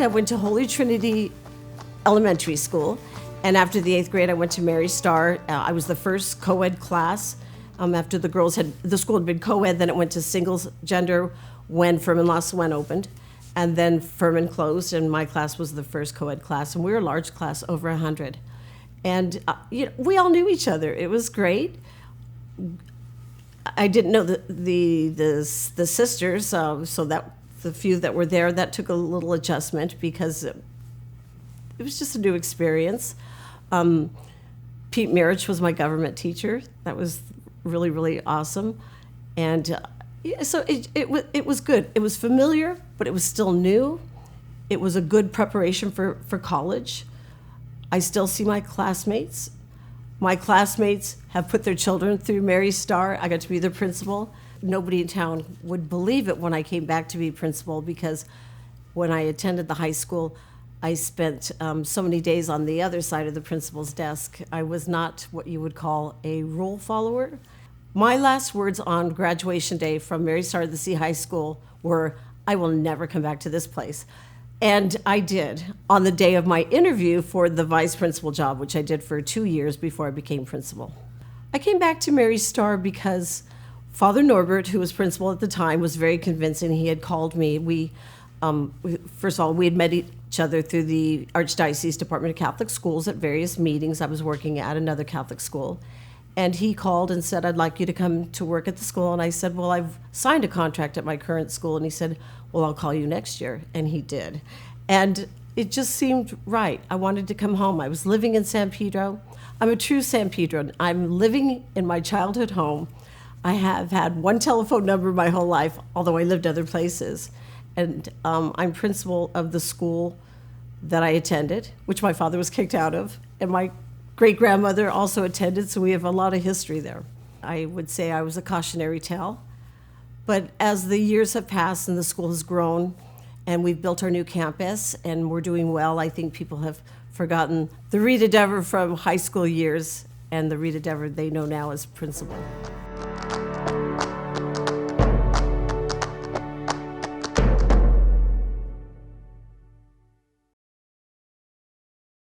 I went to Holy Trinity Elementary School, and after the 8th grade, I went to Mary Starr. I was the first co-ed class. After the school had been co-ed, then it went to singles gender when Furman La Suenne opened, and then Furman closed, and my class was the first co-ed class, and we were a large class, over 100. And we all knew each other. It was great. I didn't know the sisters, so that the few that were there, that took a little adjustment because it was just a new experience. Pete Marich was my government teacher. That was really, really awesome. And so it was good. It was familiar, but it was still new. It was a good preparation for college. I still see my classmates. My classmates have put their children through Mary Starr. I got to be the principal. Nobody in town would believe it when I came back to be principal, because when I attended the high school, I spent so many days on the other side of the principal's desk. I was not what you would call a rule follower. My last words on graduation day from Mary Starr to the Sea High School were, "I will never come back to this place." And I did on the day of my interview for the vice principal job, which I did for 2 years before I became principal. I came back to Mary Starr because Father Norbert, who was principal at the time, was very convincing. He had called me. First of all, we had met each other through the Archdiocese Department of Catholic Schools at various meetings. I was working at another Catholic school. And he called and said, "I'd like you to come to work at the school." And I said, "Well, I've signed a contract at my current school." And he said, "Well, I'll call you next year." And he did. And it just seemed right. I wanted to come home. I was living in San Pedro. I'm a true San Pedro. I'm living in my childhood home. I have had one telephone number my whole life, although I lived other places. And I'm principal of the school that I attended, which my father was kicked out of, and my great-grandmother also attended, so we have a lot of history there. I would say I was a cautionary tale. But as the years have passed and the school has grown, and we've built our new campus, and we're doing well, I think people have forgotten the Rita Dever from high school years and the Rita Dever they know now as principal.